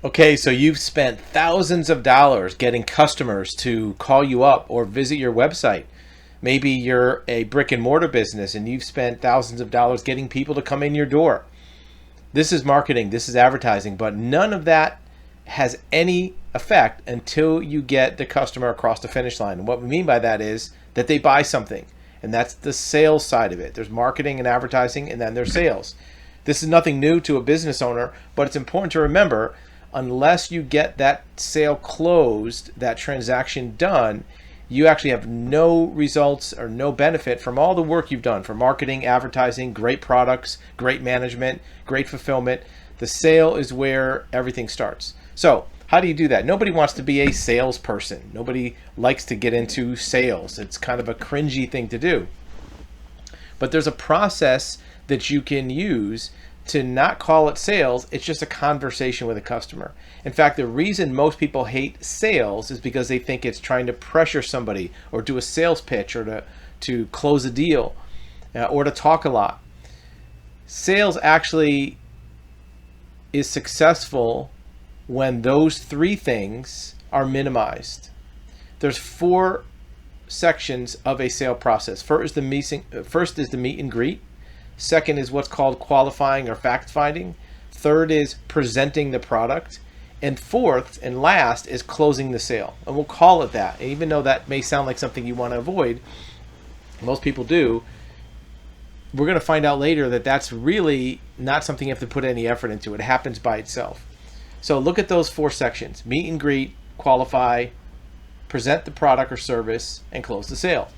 Okay, so you've spent thousands of dollars getting customers to call you up or visit your website. Maybe you're a brick and mortar business and you've spent thousands of dollars getting people to come in your door. This is marketing, this is advertising, but none of that has any effect until you get the customer across the finish line. And what we mean by that is that they buy something. And that's the sales side of it. There's marketing and advertising, and then there's sales. This is nothing new to a business owner, but it's important to remember, unless you get that sale closed, that transaction done, you actually have no results or no benefit from all the work you've done for marketing, advertising, great products, great management, great fulfillment. The sale is where everything starts. So how do you do that? Nobody wants to be a salesperson. Nobody likes to get into sales. It's kind of a cringy thing to do. But there's a process that you can use to not call it sales. It's just a conversation with a customer. In fact, the reason most people hate sales is because they think it's trying to pressure somebody or do a sales pitch or to close a deal or to talk a lot. Sales actually is successful when those three things are minimized. There's four sections of a sale process. First is the meet and greet. Second is what's called qualifying or fact finding. Third is presenting the product. And fourth and last is closing the sale. And we'll call it that. And even though that may sound like something you want to avoid, most people do, we're going to find out later that that's really not something you have to put any effort into. It happens by itself. So look at those four sections: meet and greet, qualify, present the product or service, and close the sale.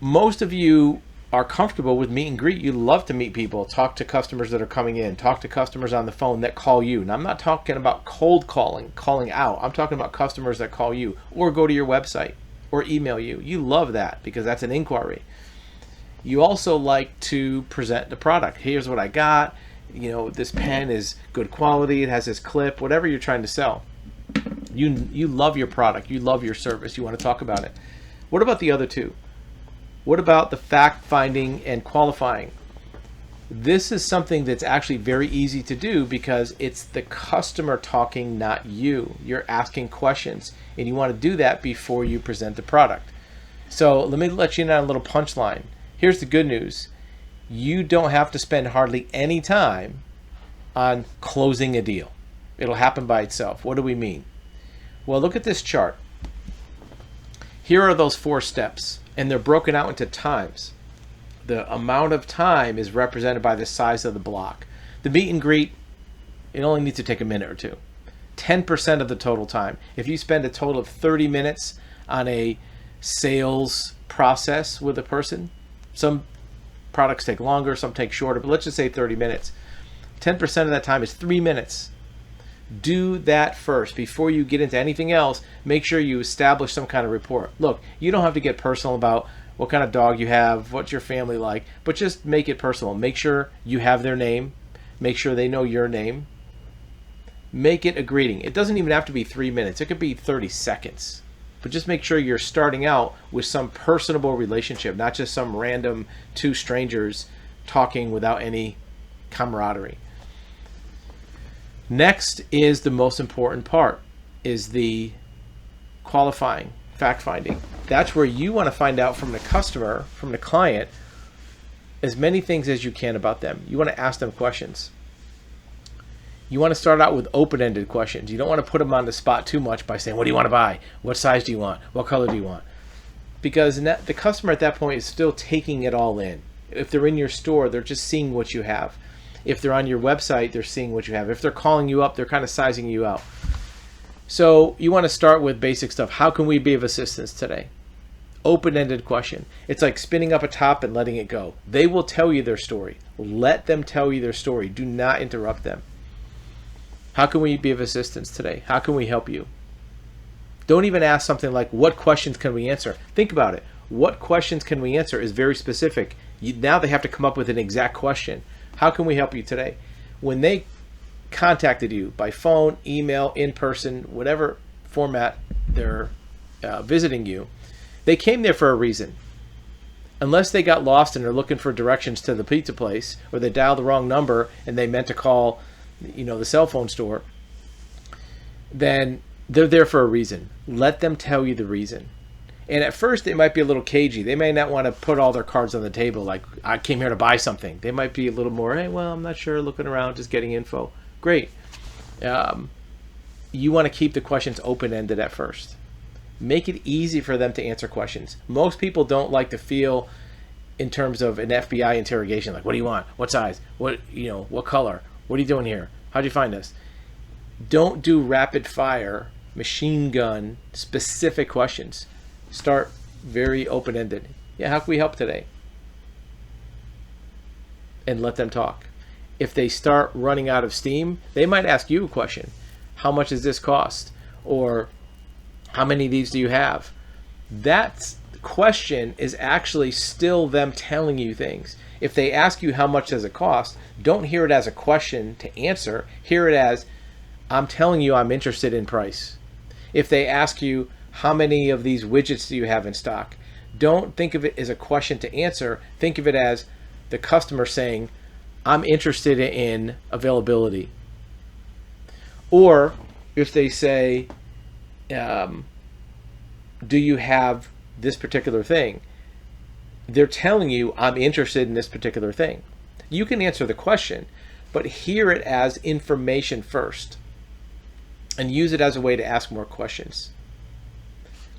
Most of you are comfortable with meet and greet. You love to meet people, talk to customers that are coming in, talk to customers on the phone that call you. Now, I'm not talking about cold calling out. I'm talking about customers that call you or go to your website or email you. You love that because that's an inquiry. You also like to present the product. Here's what I got. You know, this pen is good quality. It has this clip, whatever you're trying to sell. You love your product. You love your service. You want to talk about it. What about the other two? What about the fact finding and qualifying? This is something that's actually very easy to do because it's the customer talking, not you. You're asking questions, and you want to do that before you present the product. So let me let you in on a little punchline. Here's the good news. You don't have to spend hardly any time on closing a deal. It'll happen by itself. What do we mean? Well, look at this chart. Here are those four steps, and they're broken out into times. The amount of time is represented by the size of the block. The meet and greet, it only needs to take a minute or two. 10% of the total time. If you spend a total of 30 minutes on a sales process with a person, some products take longer, some take shorter, but let's just say 30 minutes. 10% of that time is 3 minutes. Do that first before you get into anything else. Make sure you establish some kind of rapport. Look, you don't have to get personal about what kind of dog you have, what's your family like, but just make it personal. Make sure you have their name. Make sure they know your name. Make it a greeting. It doesn't even have to be 3 minutes. It could be 30 seconds. But just make sure you're starting out with some personable relationship, not just some random two strangers talking without any camaraderie. Next is the most important part, is the qualifying, fact finding. That's where you want to find out from the customer, from the client, as many things as you can about them. You want to ask them questions. You want to start out with open-ended questions. You don't want to put them on the spot too much by saying, what do you want to buy? What size do you want? What color do you want? Because the customer at that point is still taking it all in. If they're in your store, they're just seeing what you have. If they're on your website, they're seeing what you have. If they're calling you up, they're kind of sizing you out. So you want to start with basic stuff. How can we be of assistance today? Open-ended question. It's like spinning up a top and letting it go. They will tell you their story. Let them tell you their story. Do not interrupt them. How can we be of assistance today? How can we help you? Don't even ask something like, what questions can we answer? Think about it. What questions can we answer is very specific. Now they have to come up with an exact question. How can we help you today? When they contacted you by phone, email, in person, whatever format they're visiting you, they came there for a reason. Unless they got lost and are looking for directions to the pizza place, or they dialed the wrong number and they meant to call the cell phone store, then they're there for a reason. Let them tell you the reason. And at first, they might be a little cagey. They may not want to put all their cards on the table, like, I came here to buy something. They might be a little more, hey, well, I'm not sure, looking around, just getting info. Great. You want to keep the questions open-ended at first. Make it easy for them to answer questions. Most people don't like to feel in terms of an FBI interrogation, like, what do you want? What size? What color? What are you doing here? How'd you find us? Don't do rapid fire, machine gun, specific questions. Start very open-ended. Yeah, how can we help today? And let them talk. If they start running out of steam, they might ask you a question. How much does this cost? Or how many of these do you have? That question is actually still them telling you things. If they ask you how much does it cost, don't hear it as a question to answer. Hear it as, I'm telling you I'm interested in price. If they ask you, how many of these widgets do you have in stock? Don't think of it as a question to answer. Think of it as the customer saying, I'm interested in availability. Or if they say, do you have this particular thing? They're telling you, I'm interested in this particular thing. You can answer the question, but hear it as information first and use it as a way to ask more questions.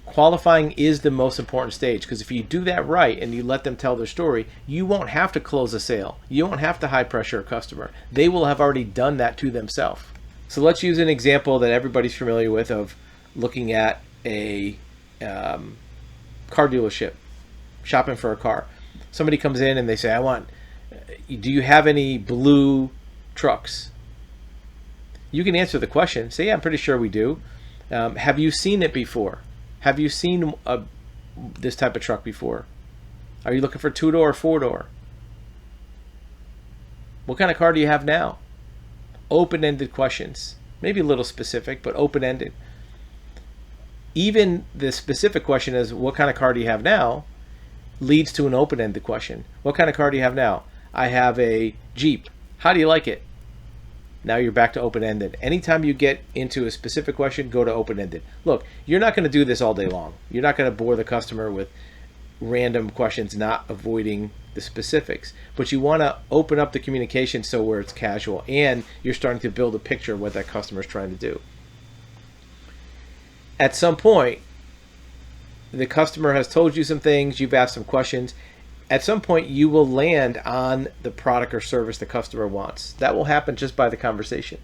Qualifying is the most important stage, because if you do that right and you let them tell their story, you won't have to close a sale. You won't have to high pressure a customer. They will have already done that to themselves. So let's use an example that everybody's familiar with of looking at a car dealership, shopping for a car. Somebody comes in and they say, do you have any blue trucks? You can answer the question. Say, yeah, I'm pretty sure we do. Have you seen it before? Have you seen this type of truck before? Are you looking for 2-door or 4-door? What kind of car do you have now? Open-ended questions. Maybe a little specific, but open-ended. Even the specific question is, what kind of car do you have now, leads to an open-ended question. What kind of car do you have now? I have a Jeep. How do you like it? Now you're back to open-ended. Anytime you get into a specific question, go to open-ended. Look, you're not going to do this all day long. You're not going to bore the customer with random questions, not avoiding the specifics. But you want to open up the communication so where it's casual and you're starting to build a picture of what that customer is trying to do. At some point, the customer has told you some things, you've asked some questions. At some point, you will land on the product or service the customer wants. That will happen just by the conversation.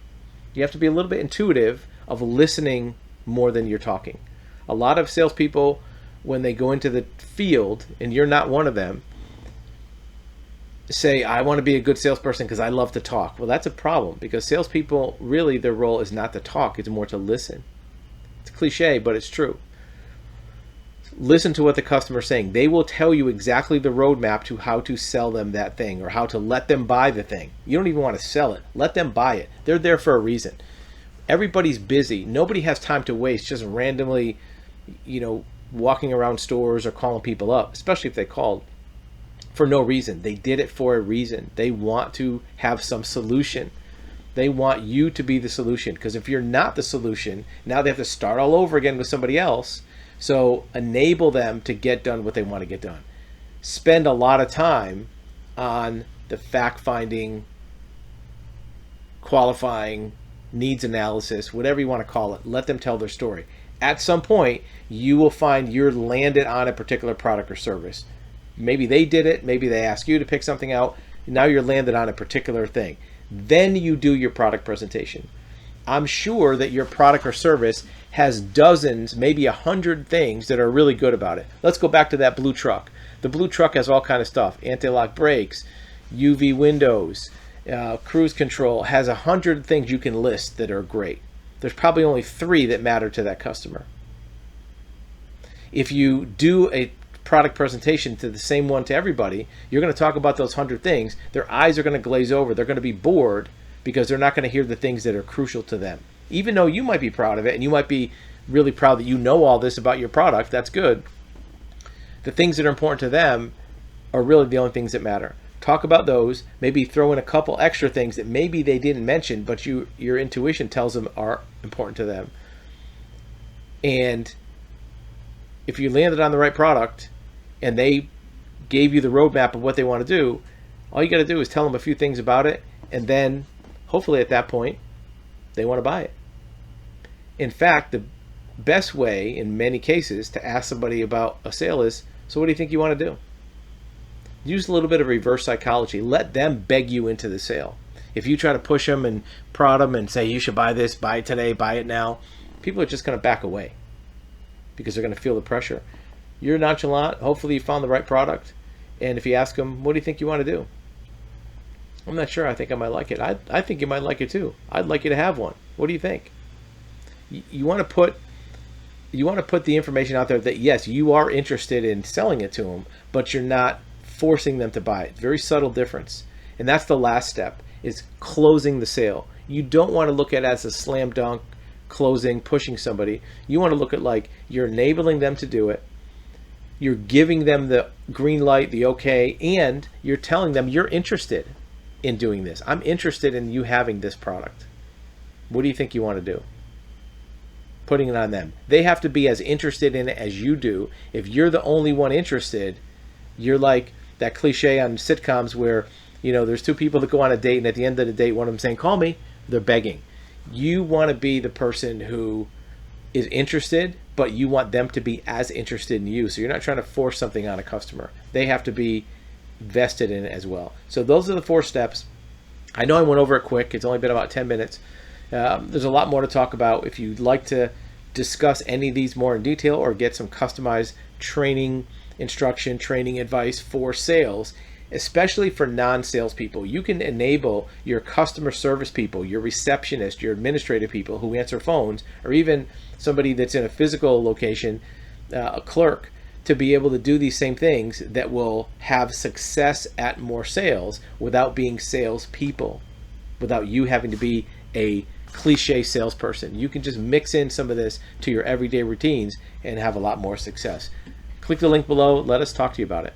You have to be a little bit intuitive of listening more than you're talking. A lot of salespeople, when they go into the field, and you're not one of them, say, I want to be a good salesperson because I love to talk. Well, that's a problem, because salespeople, really, their role is not to talk, it's more to listen. It's a cliche, but it's true. Listen to what the customer is saying. They will tell you exactly the roadmap to how to sell them that thing or how to let them buy the thing. You don't even want to sell it. Let them buy it. They're there for a reason. Everybody's busy. Nobody has time to waste just randomly, walking around stores or calling people up, especially if they called for no reason. They did it for a reason. They want to have some solution. They want you to be the solution, because if you're not the solution, now they have to start all over again with somebody else. So enable them to get done what they want to get done. Spend a lot of time on the fact-finding, qualifying, needs analysis, whatever you want to call it. Let them tell their story. At some point, you will find you're landed on a particular product or service. Maybe they did it. Maybe they asked you to pick something out. Now you're landed on a particular thing. Then you do your product presentation. I'm sure that your product or service has dozens, maybe 100 things that are really good about it. Let's go back to that blue truck. The blue truck has all kind of stuff. Anti-lock brakes, UV windows, cruise control. Has 100 things you can list that are great. There's probably only 3 that matter to that customer. If you do a product presentation to the same one to everybody, you're going to talk about those 100 things. Their eyes are going to glaze over. They're going to be bored, because they're not going to hear the things that are crucial to them. Even though you might be proud of it and you might be really proud that you know all this about your product, that's good. The things that are important to them are really the only things that matter. talk about those, maybe throw in a couple extra things that maybe they didn't mention, but your intuition tells them are important to them. And if you landed on the right product and they gave you the roadmap of what they want to do, all you got to do is tell them a few things about it, and then hopefully at that point they want to buy it. In fact, the best way in many cases to ask somebody about a sale is, so what do you think you want to do? Use a little bit of reverse psychology. Let them beg you into the sale. If you try to push them and prod them and say, you should buy this, buy it today, buy it now, people are just going to back away because they're going to feel the pressure. You're nonchalant. Hopefully you found the right product. And if you ask them, what do you think you want to do? I'm not sure. I think I might like it. I think you might like it too. I'd like you to have one. What do you think? You want to put the information out there that yes, you are interested in selling it to them, but you're not forcing them to buy it. Very subtle difference. And that's the last step, is closing the sale. You don't want to look at it as a slam dunk, closing, pushing somebody. You want to look at like you're enabling them to do it. You're giving them the green light, the okay, and you're telling them you're interested in doing this. I'm interested in you having this product. What do you think you want to do? Putting it on them. They have to be as interested in it as you do. If you're the only one interested, you're like that cliche on sitcoms where, there's two people that go on a date, and at the end of the date, one of them saying, call me, they're begging. You want to be the person who is interested, but you want them to be as interested in you. So you're not trying to force something on a customer. They have to be vested in it as well. So those are the 4 steps. I know I went over it quick. It's only been about 10 minutes. There's a lot more to talk about. If you'd like to discuss any of these more in detail or get some customized training advice for sales, especially for non-salespeople, you can enable your customer service people, your receptionist, your administrative people who answer phones, or even somebody that's in a physical location, a clerk, to be able to do these same things that will have success at more sales without being salespeople, without you having to be a cliche salesperson. You can just mix in some of this to your everyday routines and have a lot more success. Click the link below. Let us talk to you about it.